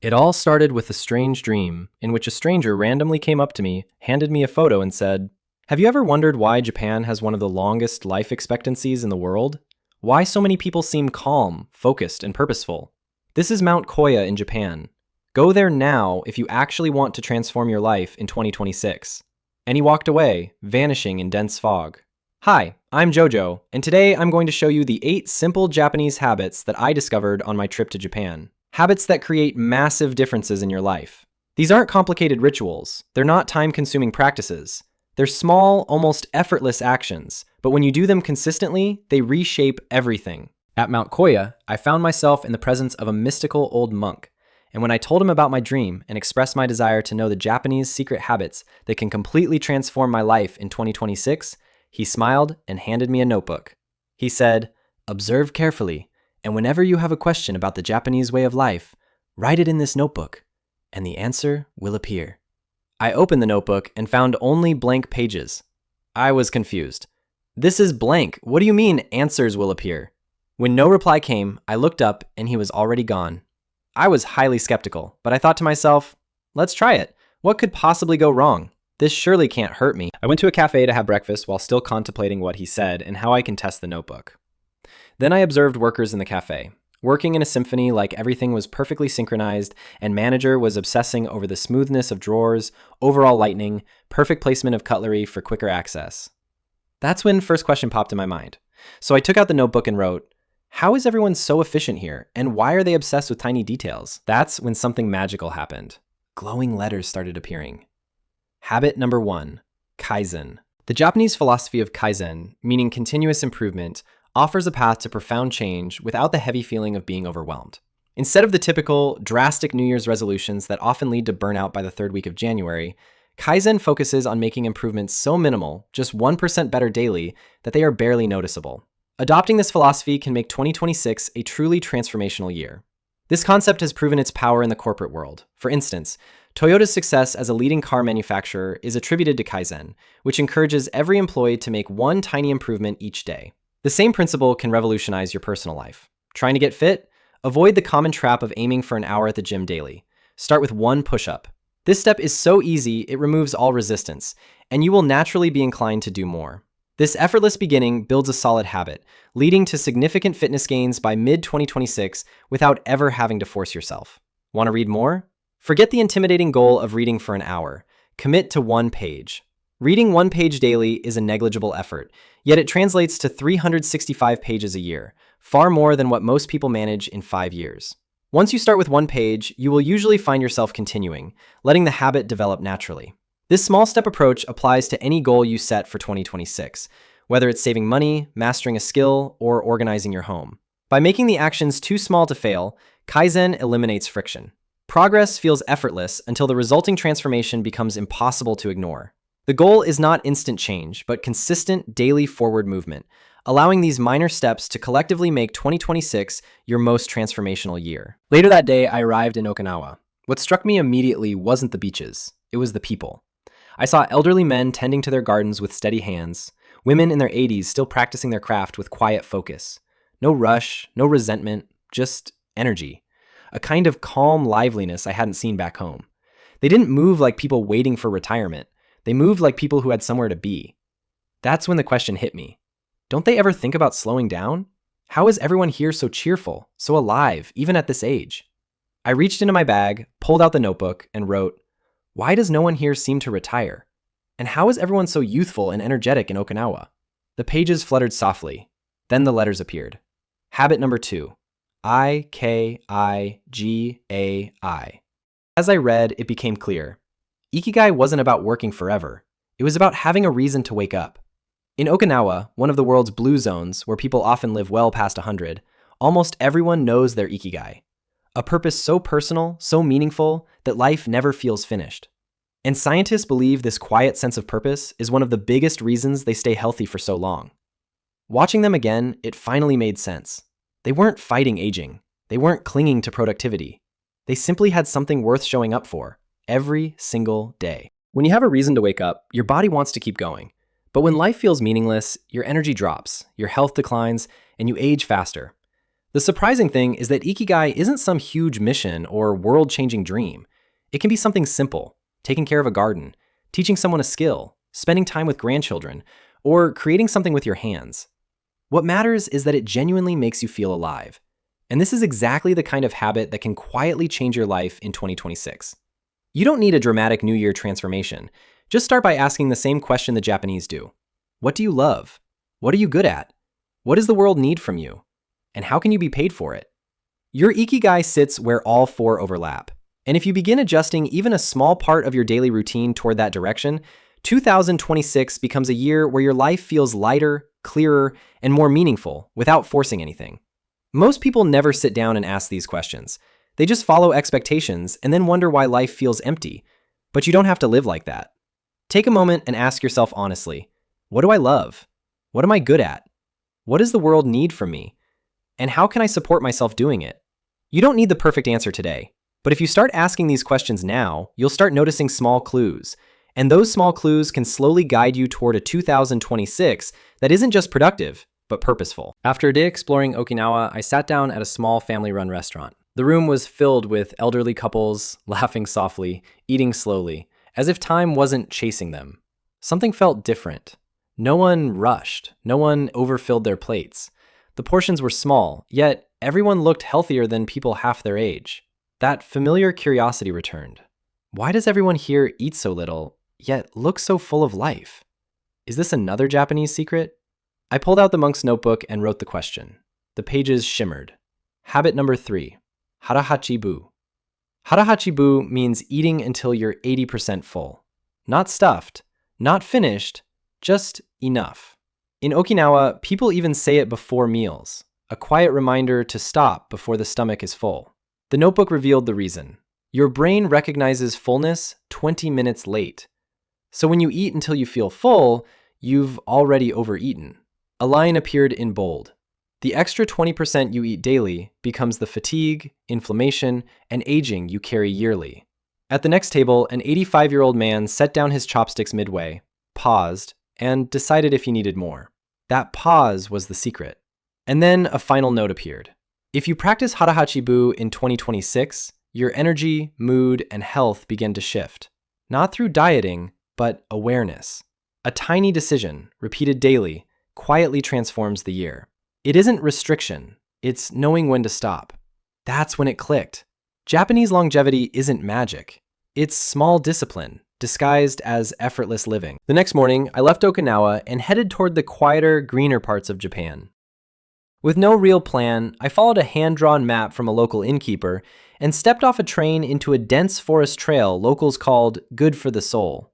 It all started with a strange dream in which a stranger randomly came up to me, handed me a photo, and said, "Have you ever wondered why Japan has one of the longest life expectancies in the world? Why so many people seem calm, focused, and purposeful? This is Mount Koya in Japan. Go there now if you actually want to transform your life in 2026." And he walked away, vanishing in dense fog. Hi, I'm Jojo, and today I'm going to show you the 8 simple Japanese habits that I discovered on my trip to Japan. Habits that create massive differences in your life. These aren't complicated rituals. They're not time-consuming practices. They're small, almost effortless actions, but when you do them consistently, they reshape everything. At Mount Koya, I found myself in the presence of a mystical old monk, and when I told him about my dream and expressed my desire to know the Japanese secret habits that can completely transform my life in 2026, he smiled and handed me a notebook. He said, "Observe carefully, and whenever you have a question about the Japanese way of life, write it in this notebook, and the answer will appear." I opened the notebook and found only blank pages. I was confused. "This is blank. What do you mean, answers will appear?" When no reply came, I looked up and he was already gone. I was highly skeptical, but I thought to myself, let's try it. What could possibly go wrong? This surely can't hurt me. I went to a cafe to have breakfast while still contemplating what he said and how I can test the notebook. Then I observed workers in the cafe, working in a symphony like everything was perfectly synchronized, and manager was obsessing over the smoothness of drawers, overall lighting, perfect placement of cutlery for quicker access. That's when first question popped in my mind. So I took out the notebook and wrote, "How is everyone so efficient here, and why are they obsessed with tiny details?" That's when something magical happened. Glowing letters started appearing. Habit number 1, Kaizen. The Japanese philosophy of Kaizen, meaning continuous improvement, offers a path to profound change without the heavy feeling of being overwhelmed. Instead of the typical, drastic New Year's resolutions that often lead to burnout by the 3rd week of January, Kaizen focuses on making improvements so minimal, just 1% better daily, that they are barely noticeable. Adopting this philosophy can make 2026 a truly transformational year. This concept has proven its power in the corporate world. For instance, Toyota's success as a leading car manufacturer is attributed to Kaizen, which encourages every employee to make one tiny improvement each day. The same principle can revolutionize your personal life. Trying to get fit? Avoid the common trap of aiming for an hour at the gym daily. Start with 1 push-up. This step is so easy, it removes all resistance, and you will naturally be inclined to do more. This effortless beginning builds a solid habit, leading to significant fitness gains by mid-2026 without ever having to force yourself. Want to read more? Forget the intimidating goal of reading for an hour. Commit to 1 page. Reading 1 page daily is a negligible effort, yet it translates to 365 pages a year, far more than what most people manage in 5 years. Once you start with 1 page, you will usually find yourself continuing, letting the habit develop naturally. This small step approach applies to any goal you set for 2026, whether it's saving money, mastering a skill, or organizing your home. By making the actions too small to fail, Kaizen eliminates friction. Progress feels effortless until the resulting transformation becomes impossible to ignore. The goal is not instant change, but consistent daily forward movement, allowing these minor steps to collectively make 2026 your most transformational year. Later that day, I arrived in Okinawa. What struck me immediately wasn't the beaches, it was the people. I saw elderly men tending to their gardens with steady hands, women in their 80s still practicing their craft with quiet focus. No rush, no resentment, just energy. A kind of calm liveliness I hadn't seen back home. They didn't move like people waiting for retirement. They moved like people who had somewhere to be. That's when the question hit me. Don't they ever think about slowing down? How is everyone here so cheerful, so alive, even at this age? I reached into my bag, pulled out the notebook, and wrote, "Why does no one here seem to retire? And how is everyone so youthful and energetic in Okinawa?" The pages fluttered softly. Then the letters appeared. Habit number 2, Ikigai. As I read, it became clear. Ikigai wasn't about working forever. It was about having a reason to wake up. In Okinawa, one of the world's blue zones where people often live well past 100, almost everyone knows their Ikigai. A purpose so personal, so meaningful, that life never feels finished. And scientists believe this quiet sense of purpose is one of the biggest reasons they stay healthy for so long. Watching them again, it finally made sense. They weren't fighting aging. They weren't clinging to productivity. They simply had something worth showing up for. Every single day. When you have a reason to wake up, your body wants to keep going. But when life feels meaningless, your energy drops, your health declines, and you age faster. The The surprising thing is that Ikigai isn't some huge mission or world-changing dream. It can be something simple, taking care of a garden, teaching someone a skill, spending time with grandchildren, or creating something with your hands. What matters is that it genuinely makes you feel alive. And this is exactly the kind of habit that can quietly change your life in 2026. You don't need a dramatic New Year transformation. Just start by asking the same question the Japanese do. What do you love? What are you good at? What does the world need from you? And how can you be paid for it? Your Ikigai sits where all four overlap. And if you begin adjusting even a small part of your daily routine toward that direction, 2026 becomes a year where your life feels lighter, clearer, and more meaningful without forcing anything. Most people never sit down and ask these questions. They just follow expectations and then wonder why life feels empty. But you don't have to live like that. Take a moment and ask yourself honestly, what do I love? What am I good at? What does the world need from me? And how can I support myself doing it? You don't need the perfect answer today. But if you start asking these questions now, you'll start noticing small clues. And those small clues can slowly guide you toward a 2026 that isn't just productive, but purposeful. After a day exploring Okinawa, I sat down at a small family-run restaurant. The room was filled with elderly couples, laughing softly, eating slowly, as if time wasn't chasing them. Something felt different. No one rushed. No one overfilled their plates. The portions were small, yet everyone looked healthier than people half their age. That familiar curiosity returned. Why does everyone here eat so little, yet look so full of life? Is this another Japanese secret? I pulled out the monk's notebook and wrote the question. The pages shimmered. Habit number 3, harahachi-bu. Harahachi-bu means eating until you're 80% full. Not stuffed, not finished, just enough. In Okinawa, people even say it before meals, a quiet reminder to stop before the stomach is full. The notebook revealed the reason. Your brain recognizes fullness 20 minutes late. So when you eat until you feel full, you've already overeaten. A line appeared in bold. The extra 20% you eat daily becomes the fatigue, inflammation, and aging you carry yearly. At the next table, an 85-year-old man set down his chopsticks midway, paused, and decided if he needed more. That pause was the secret. And then a final note appeared. If you practice harahachi-bu in 2026, your energy, mood, and health begin to shift. Not through dieting, but awareness. A tiny decision, repeated daily, quietly transforms the year. It isn't restriction, it's knowing when to stop. That's when it clicked. Japanese longevity isn't magic. It's small discipline, disguised as effortless living. The next morning, I left Okinawa and headed toward the quieter, greener parts of Japan. With no real plan, I followed a hand-drawn map from a local innkeeper and stepped off a train into a dense forest trail locals called good for the soul.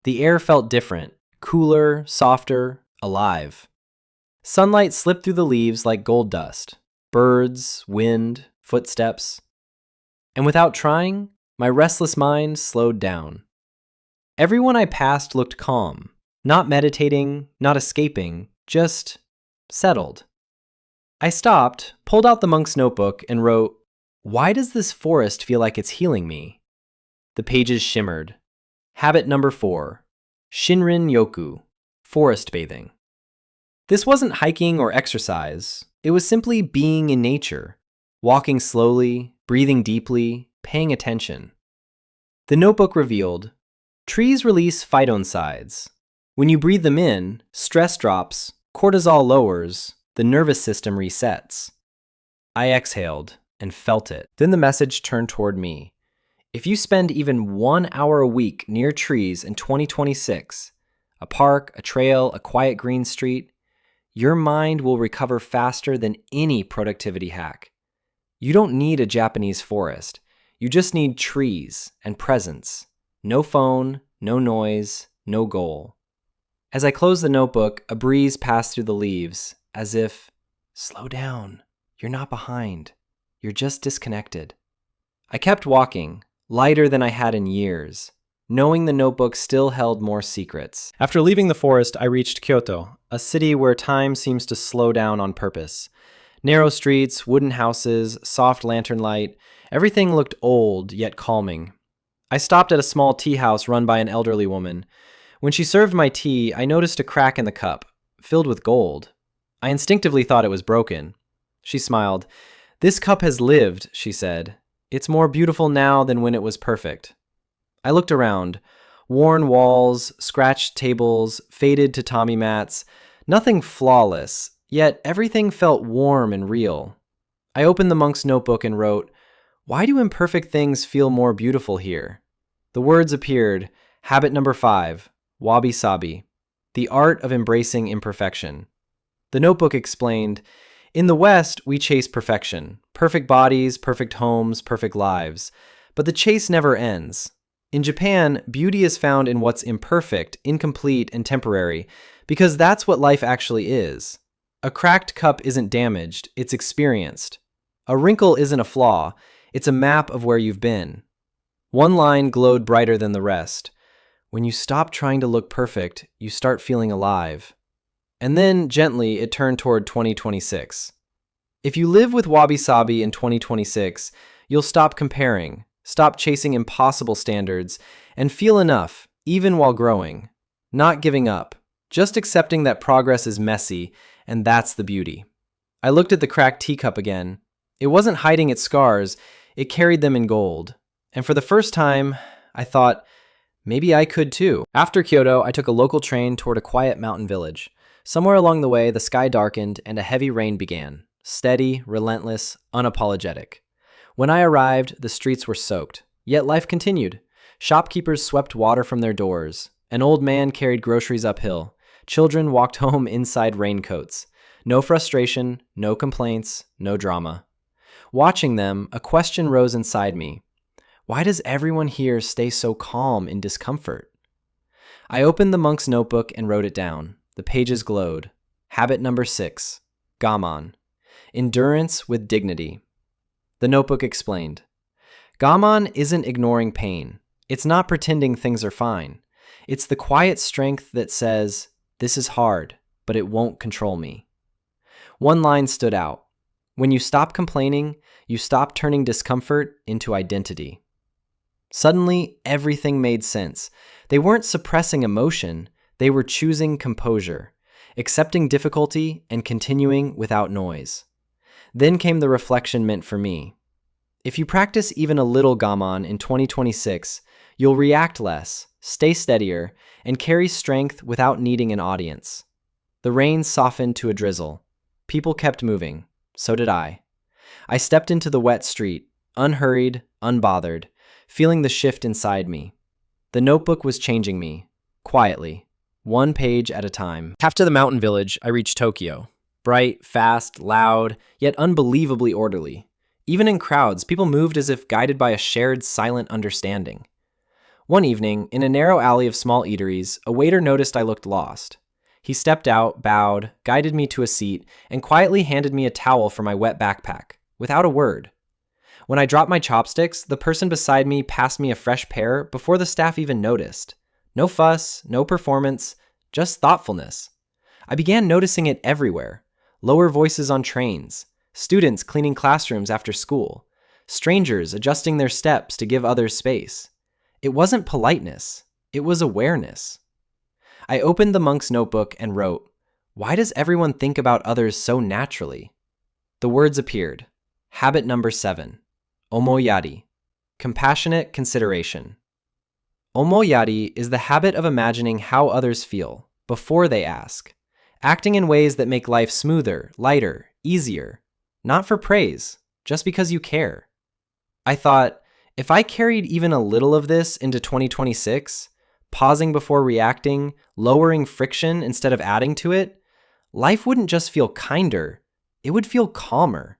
The air felt different, cooler, softer, alive. Sunlight slipped through the leaves like gold dust, birds, wind, footsteps. And without trying, my restless mind slowed down. Everyone I passed looked calm, not meditating, not escaping, just settled. I stopped, pulled out the monk's notebook, and wrote, "Why does this forest feel like it's healing me?" The pages shimmered. Habit number 4, Shinrin Yoku, forest bathing. This wasn't hiking or exercise. It was simply being in nature, walking slowly, breathing deeply, paying attention. The notebook revealed, trees release phytoncides. When you breathe them in, stress drops, cortisol lowers, the nervous system resets. I exhaled and felt it. Then the message turned toward me. If you spend even 1 hour a week near trees in 2026, a park, a trail, a quiet green street, your mind will recover faster than any productivity hack. You don't need a Japanese forest. You just need trees and presence. No phone, no noise, no goal. As I closed the notebook, a breeze passed through the leaves, as if, slow down, you're not behind, you're just disconnected. I kept walking, lighter than I had in years, knowing the notebook still held more secrets. After leaving the forest, I reached Kyoto, a city where time seems to slow down on purpose. Narrow streets, wooden houses, soft lantern light, everything looked old yet calming. I stopped at a small tea house run by an elderly woman. When she served my tea, I noticed a crack in the cup, filled with gold. I instinctively thought it was broken. She smiled. "This cup has lived," she said. "It's more beautiful now than when it was perfect." I looked around. Worn walls, scratched tables, faded tatami mats. Nothing flawless, yet everything felt warm and real. I opened the monk's notebook and wrote, "Why do imperfect things feel more beautiful here?" The words appeared. Habit number 5, wabi-sabi, the art of embracing imperfection. The notebook explained, "In the West, we chase perfection. Perfect bodies, perfect homes, perfect lives. But the chase never ends. In Japan, beauty is found in what's imperfect, incomplete, and temporary, because that's what life actually is. A cracked cup isn't damaged, it's experienced. A wrinkle isn't a flaw, it's a map of where you've been." One line glowed brighter than the rest. "When you stop trying to look perfect, you start feeling alive." And then, gently, it turned toward 2026. If you live with wabi-sabi in 2026, you'll stop comparing, stop chasing impossible standards, and feel enough, even while growing. Not giving up, just accepting that progress is messy, and that's the beauty. I looked at the cracked teacup again. It wasn't hiding its scars, it carried them in gold. And for the first time, I thought, maybe I could too. After Kyoto, I took a local train toward a quiet mountain village. Somewhere along the way, the sky darkened and a heavy rain began. Steady, relentless, unapologetic. When I arrived, the streets were soaked. Yet life continued. Shopkeepers swept water from their doors. An old man carried groceries uphill. Children walked home inside raincoats. No frustration, no complaints, no drama. Watching them, a question rose inside me. Why does everyone here stay so calm in discomfort? I opened the monk's notebook and wrote it down. The pages glowed. Habit number 6, Gaman. Endurance with dignity. The notebook explained. Gaman isn't ignoring pain. It's not pretending things are fine. It's the quiet strength that says, "This is hard, but it won't control me." One line stood out. When you stop complaining, you stop turning discomfort into identity. Suddenly, everything made sense. They weren't suppressing emotion, they were choosing composure, accepting difficulty and continuing without noise. Then came the reflection meant for me. If you practice even a little gaman in 2026, you'll react less, stay steadier, and carry strength without needing an audience. The rain softened to a drizzle. People kept moving. So did I. I stepped into the wet street, unhurried, unbothered, feeling the shift inside me. The notebook was changing me, quietly, one page at a time. Half to the mountain village, I reached Tokyo. Bright, fast, loud, yet unbelievably orderly. Even in crowds, people moved as if guided by a shared, silent understanding. One evening, in a narrow alley of small eateries, a waiter noticed I looked lost. He stepped out, bowed, guided me to a seat, and quietly handed me a towel for my wet backpack, without a word. When I dropped my chopsticks, the person beside me passed me a fresh pair before the staff even noticed. No fuss, no performance, just thoughtfulness. I began noticing it everywhere. Lower voices on trains, students cleaning classrooms after school, strangers adjusting their steps to give others space. It wasn't politeness, it was awareness. I opened the monk's notebook and wrote, "Why does everyone think about others so naturally?" The words appeared. Habit number 7, omoyari, compassionate consideration. Omoyari is the habit of imagining how others feel before they ask, acting in ways that make life smoother, lighter, easier, not for praise, just because you care. I thought, if I carried even a little of this into 2026, pausing before reacting, lowering friction instead of adding to it, life wouldn't just feel kinder, it would feel calmer.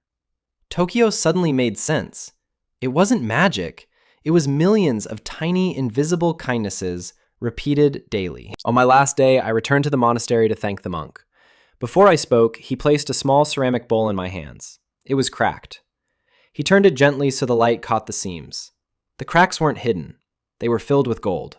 Tokyo suddenly made sense. It wasn't magic, it was millions of tiny, invisible kindnesses repeated daily. On my last day, I returned to the monastery to thank the monk. Before I spoke, he placed a small ceramic bowl in my hands. It was cracked. He turned it gently so the light caught the seams. The cracks weren't hidden. They were filled with gold.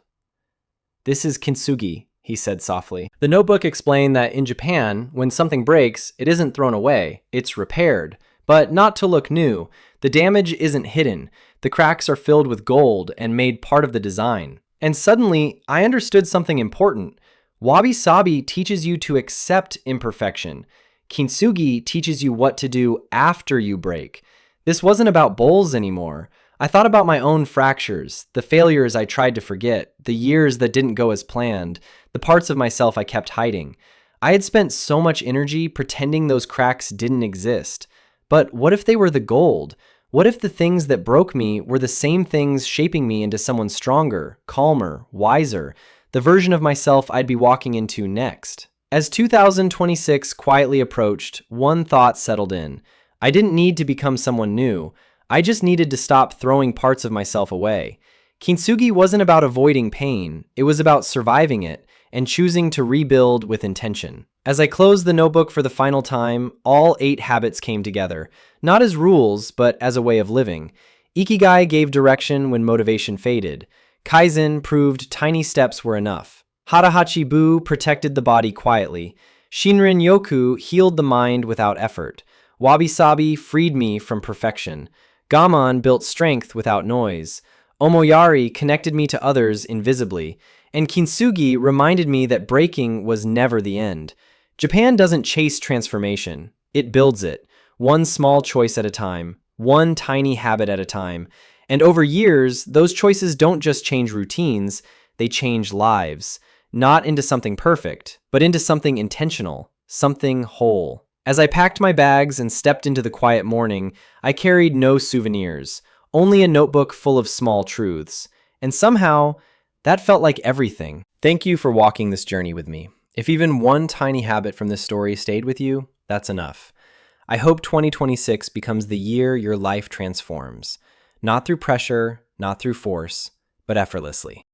"This is kintsugi," he said softly. The notebook explained that in Japan, when something breaks, it isn't thrown away, it's repaired. But not to look new. The damage isn't hidden. The cracks are filled with gold and made part of the design. And suddenly, I understood something important. Wabi-sabi teaches you to accept imperfection, Kintsugi teaches you what to do after you break. This wasn't about bowls anymore. I thought about my own fractures, the failures I tried to forget, the years that didn't go as planned, the parts of myself I kept hiding. I had spent so much energy pretending those cracks didn't exist. But what if they were the gold? What if the things that broke me were the same things shaping me into someone stronger, calmer, wiser, the version of myself I'd be walking into next? As 2026 quietly approached, one thought settled in. I didn't need to become someone new. I just needed to stop throwing parts of myself away. Kintsugi wasn't about avoiding pain, it was about surviving it and choosing to rebuild with intention. As I closed the notebook for the final time, all 8 habits came together, not as rules, but as a way of living. Ikigai gave direction when motivation faded. Kaizen proved tiny steps were enough. Harahachi-bu protected the body quietly. Shinrin-yoku healed the mind without effort. Wabi-sabi freed me from perfection. Gaman built strength without noise. Omoyari connected me to others invisibly. And Kintsugi reminded me that breaking was never the end. Japan doesn't chase transformation. It builds it, one small choice at a time, one tiny habit at a time. And over years, those choices don't just change routines, they change lives. Not into something perfect, but into something intentional, something whole. As I packed my bags and stepped into the quiet morning, I carried no souvenirs, only a notebook full of small truths. And somehow, that felt like everything. Thank you for walking this journey with me. If even one tiny habit from this story stayed with you, that's enough. I hope 2026 becomes the year your life transforms. Not through pressure, not through force, but effortlessly.